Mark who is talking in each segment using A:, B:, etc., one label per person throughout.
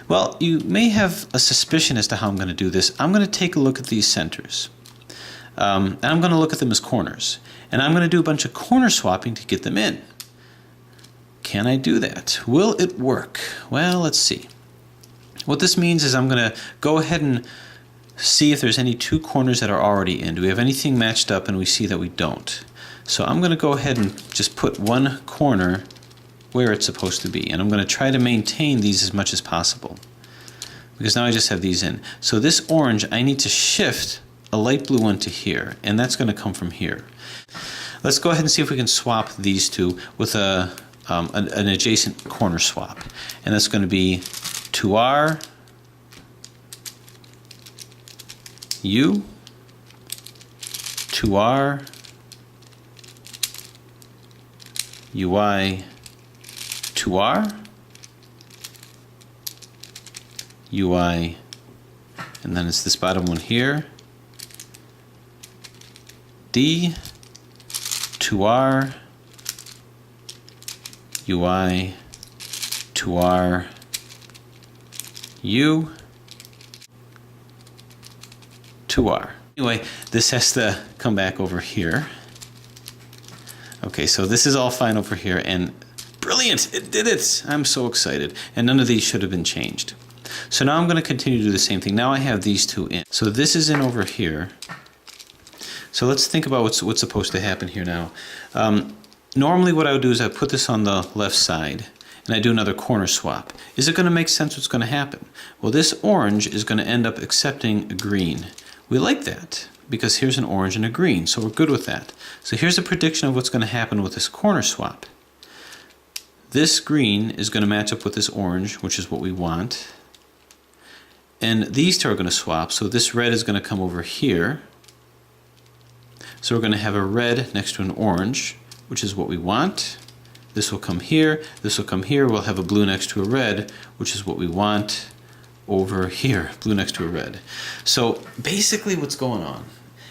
A: Well, you may have a suspicion as to how I'm going to do this. I'm going to take a look at these centers. And I'm going to look at them as corners. And I'm going to do a bunch of corner swapping to get them in. Can I do that? Will it work? Well, let's see. What this means is I'm going to go ahead and see if there's any two corners that are already in. Do we have anything matched up? And we see that we don't. So I'm going to go ahead and just put one corner where it's supposed to be. And I'm going to try to maintain these as much as possible, because now I just have these in. So this orange, I need to shift a light blue one to here, and that's going to come from here. Let's go ahead and see if we can swap these two with an adjacent corner swap. And that's going to be 2R, U, 2R, UI, 2R, UI, and then it's this bottom one here, D, 2R, UI, 2R, U, 2R. Anyway, this has to come back over here. Okay, so this is all fine over here, and brilliant, it did it! I'm so excited, and none of these should have been changed. So now I'm going to continue to do the same thing. Now I have these two in. So this is in over here. So let's think about what's supposed to happen here now. Normally what I would do is I put this on the left side, and I do another corner swap. Is it going to make sense what's going to happen? Well, this orange is going to end up accepting a green. We like that, because here's an orange and a green, so we're good with that. So here's a prediction of what's going to happen with this corner swap. This green is going to match up with this orange, which is what we want. And these two are going to swap, so this red is going to come over here. So we're going to have a red next to an orange, which is what we want. This will come here, this will come here. We'll have a blue next to a red, which is what we want over here, blue next to a red. So basically what's going on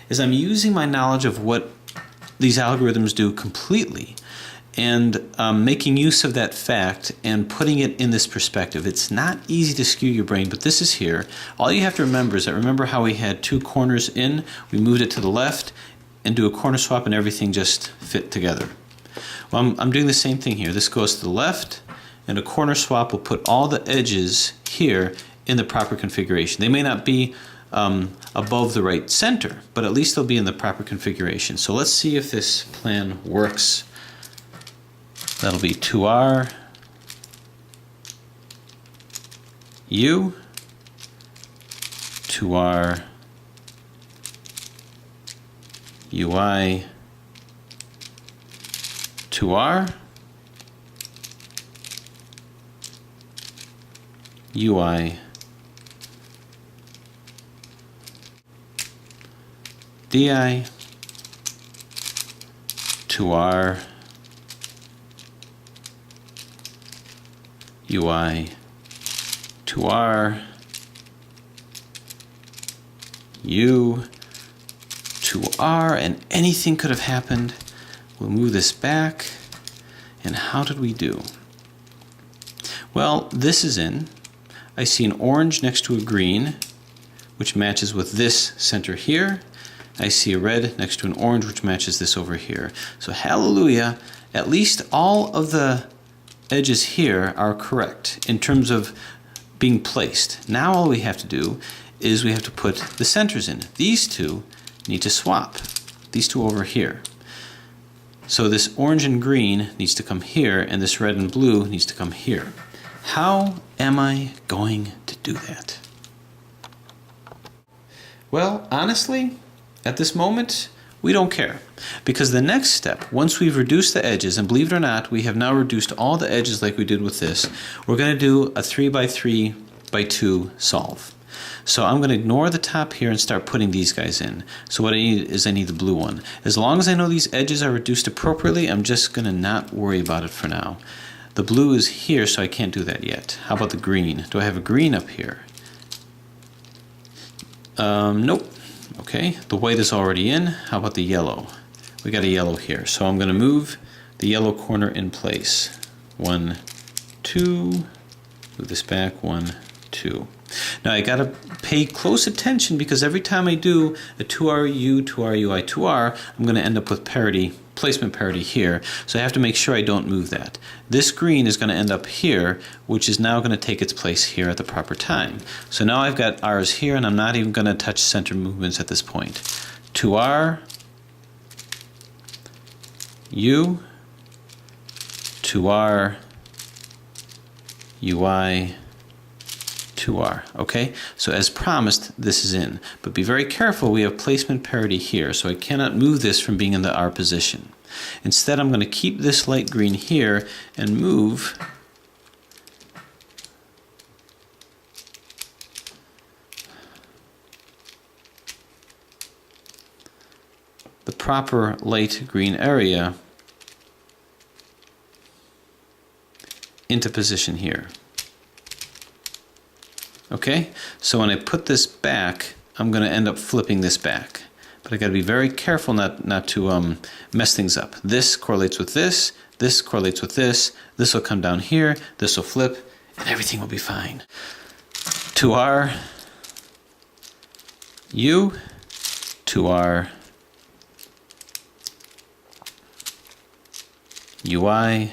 A: is I'm using my knowledge of what these algorithms do completely, and making use of that fact and putting it in this perspective. It's not easy to skew your brain, but this is here. All you have to remember is that, remember how we had two corners in, we moved it to the left, and do a corner swap and everything just fit together. Well, I'm doing the same thing here. This goes to the left, and a corner swap will put all the edges here in the proper configuration. They may not be above the right center, but at least they'll be in the proper configuration. So let's see if this plan works. That'll be 2R, U, 2R, UI, 2R, UI, DI, 2R, UI, 2R, U, 2R, and anything could have happened. We'll move this back, and how did we do? Well, this is in. I see an orange next to a green, which matches with this center here. I see a red next to an orange, which matches this over here. So hallelujah, at least all of the edges here are correct in terms of being placed. Now all we have to do is we have to put the centers in. These two need to swap. These two over here. So this orange and green needs to come here, and this red and blue needs to come here. How am I going to do that? Well, honestly, at this moment, we don't care. Because the next step, once we've reduced the edges, and believe it or not, we have now reduced all the edges like we did with this, we're going to do a 3x3x2 solve. So I'm going to ignore the top here and start putting these guys in. So what I need is I need the blue one. As long as I know these edges are reduced appropriately, I'm just going to not worry about it for now. The blue is here, so I can't do that yet. How about the green? Do I have a green up here? Nope. Okay, the white is already in. How about the yellow? We got a yellow here, so I'm going to move the yellow corner in place. 1, 2, move this back, 1, 2. Now I got to pay close attention because every time I do a 2RU, 2RUI, 2R, I'm going to end up with parity, placement parity here. So I have to make sure I don't move that. This green is going to end up here, which is now going to take its place here at the proper time. So now I've got R's here, and I'm not even going to touch center movements at this point. 2R, U, 2R, UI, 2R. Okay, so as promised, this is in. But be very careful, we have placement parity here, so I cannot move this from being in the R position. Instead, I'm going to keep this light green here and move the proper light green area into position here. Okay, so when I put this back, I'm going to end up flipping this back. But I got to be very careful not to mess things up. This correlates with this correlates with this will come down here, this will flip, and everything will be fine. 2R, U, 2R, UI,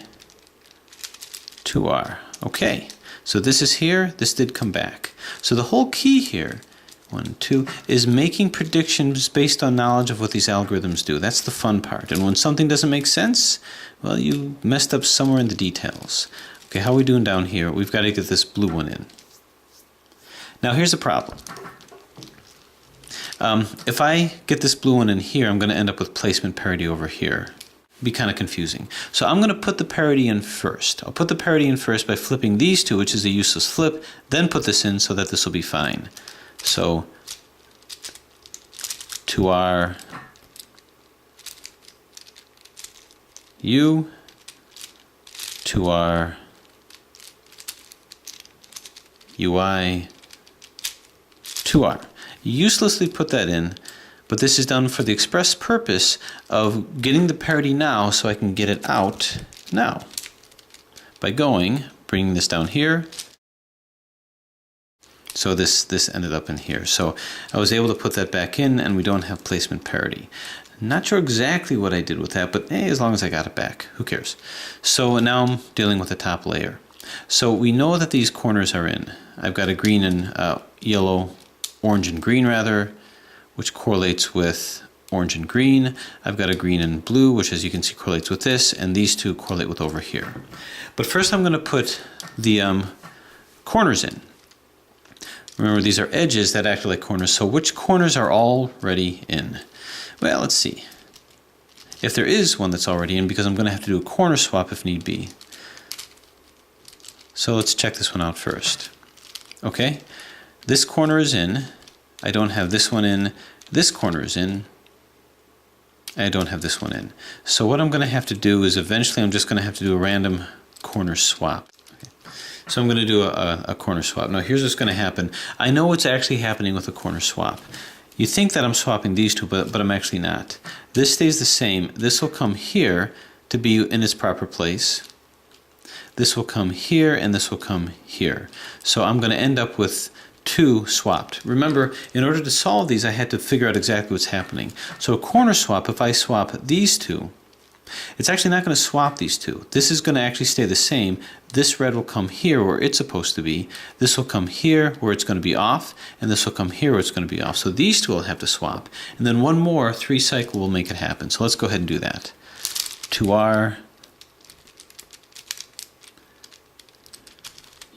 A: 2R. Okay, so this is here, this did come back. So the whole key here, 1, 2, is making predictions based on knowledge of what these algorithms do. That's the fun part. And when something doesn't make sense, well, you messed up somewhere in the details. Okay, how are we doing down here? We've got to get this blue one in. Now here's the problem. If I get this blue one in here, I'm going to end up with placement parity over here. Be kind of confusing. So I'm going to put the parity in first. I'll put the parity in first by flipping these two, which is a useless flip, then put this in so that this will be fine. So 2R, U, 2R, UI, 2R. Uselessly put that in, but this is done for the express purpose of getting the parity now so I can get it out now. By bringing this down here. So this ended up in here. So I was able to put that back in and we don't have placement parity. Not sure exactly what I did with that, but hey, as long as I got it back, who cares? So now I'm dealing with the top layer. So we know that these corners are in. I've got a green and yellow, orange and green rather, which correlates with orange and green. I've got a green and blue, which as you can see correlates with this, and these two correlate with over here. But first I'm going to put the corners in. Remember, these are edges that act like corners, so which corners are already in? Well, let's see. If there is one that's already in, because I'm going to have to do a corner swap if need be. So let's check this one out first. Okay, this corner is in. I don't have this one in. This corner is in. I don't have this one in. So what I'm going to have to do is eventually I'm just going to have to do a random corner swap. So I'm going to do a corner swap. Now here's what's going to happen. I know what's actually happening with a corner swap. You think that I'm swapping these two, but I'm actually not. This stays the same. This will come here to be in its proper place. This will come here and this will come here. So I'm going to end up with two swapped. Remember, in order to solve these, I had to figure out exactly what's happening. So a corner swap, if I swap these two, it's actually not going to swap these two. This is going to actually stay the same. This red will come here where it's supposed to be. This will come here where it's going to be off, and this will come here where it's going to be off. So these two will have to swap. And then one more 3-cycle will make it happen. So let's go ahead and do that. 2R,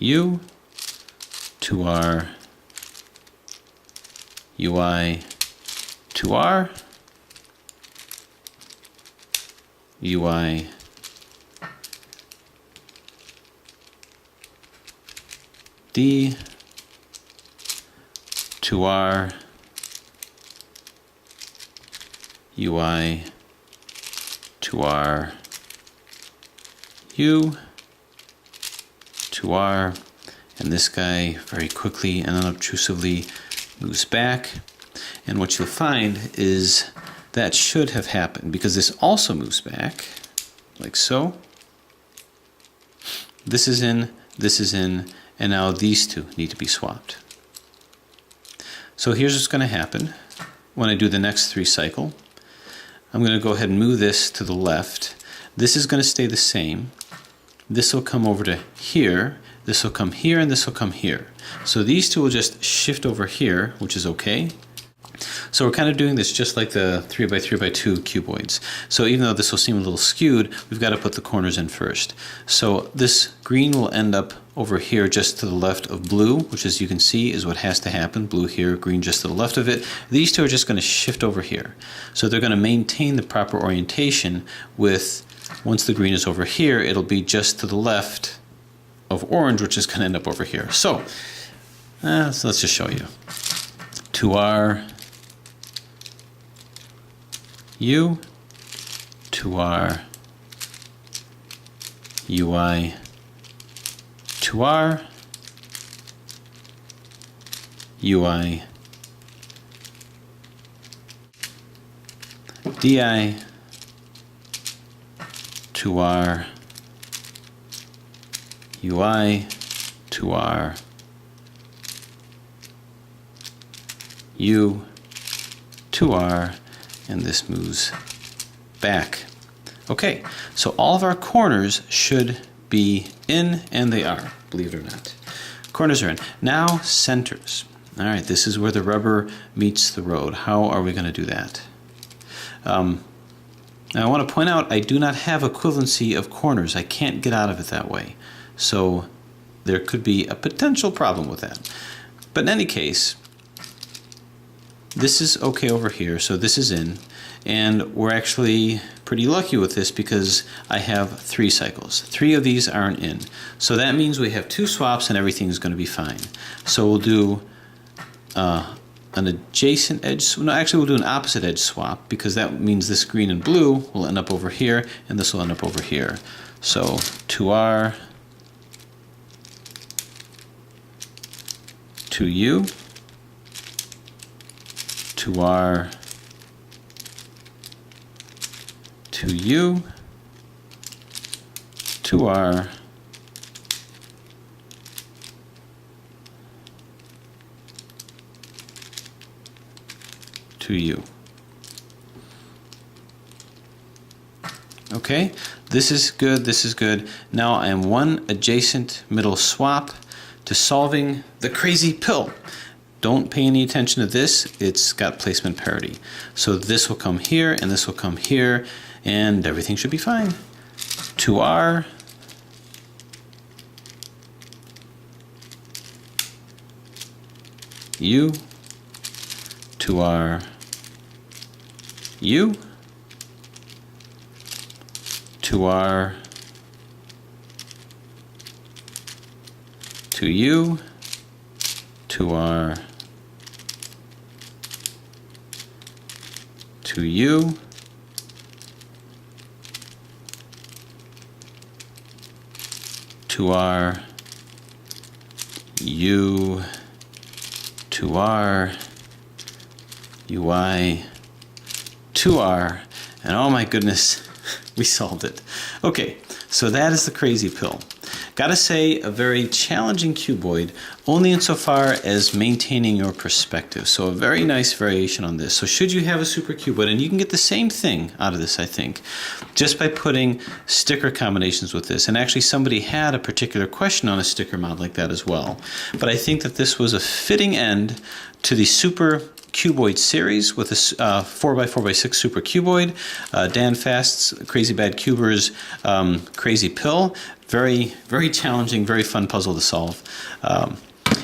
A: U, 2R, UI, 2R, UI, D, 2R, UI, 2R, U, 2R, and this guy very quickly and unobtrusively moves back. And what you'll find is that should have happened because this also moves back, like so. This is in, and now these two need to be swapped. So here's what's going to happen when I do the next 3 cycle. I'm going to go ahead and move this to the left. This is going to stay the same. This will come over to here, this will come here, and this will come here. So these two will just shift over here, which is okay. So we're kind of doing this just like the 3x3x2 cuboids. So even though this will seem a little skewed, we've got to put the corners in first. So this green will end up over here just to the left of blue, which as you can see is what has to happen. Blue here, green just to the left of it. These two are just going to shift over here. So they're going to maintain the proper orientation with, once the green is over here, it'll be just to the left of orange, which is going to end up over here. So let's just show you. 2R, U, 2R, UI, 2R, UI, DI, 2R, UI, 2R, U, 2R, and this moves back. Okay, so all of our corners should be in, and they are, believe it or not. Corners are in. Now centers. All right, this is where the rubber meets the road. How are we going to do that? Now I want to point out I do not have equivalency of corners. I can't get out of it that way. So there could be a potential problem with that. But in any case, this is okay over here, so this is in, and we're actually pretty lucky with this because I have 3 cycles. 3 of these aren't in. So that means we have 2 swaps and everything's going to be fine. So we'll do an adjacent edge, no, actually we'll do an opposite edge swap because that means this green and blue will end up over here and this will end up over here. So 2R, 2U, 2R, 2U, 2R, 2U. Okay, this is good, this is good. Now I am one adjacent middle swap to solving the crazy pill. Don't pay any attention to this, it's got placement parity. So this will come here and this will come here and everything should be fine. 2R, U, 2R, U, 2R, 2U, 2R, 2U, 2R, U, 2R, UI, 2R, and oh my goodness, we solved it. Okay, so that is the crazy pill. Gotta say, a very challenging cuboid, only insofar as maintaining your perspective. So a very nice variation on this. So should you have a supercuboid, and you can get the same thing out of this, I think, just by putting sticker combinations with this. And actually somebody had a particular question on a sticker mod like that as well. But I think that this was a fitting end to the Supercuboid series with a 4x4x6 Supercuboid, Dan Fast's Crazy Bad Cubers Crazypill. Very, very challenging, very fun puzzle to solve.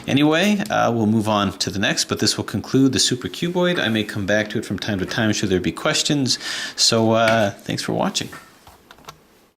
A: Anyway, we'll move on to the next, but this will conclude the Supercuboid. I may come back to it from time to time should there be questions. So thanks for watching.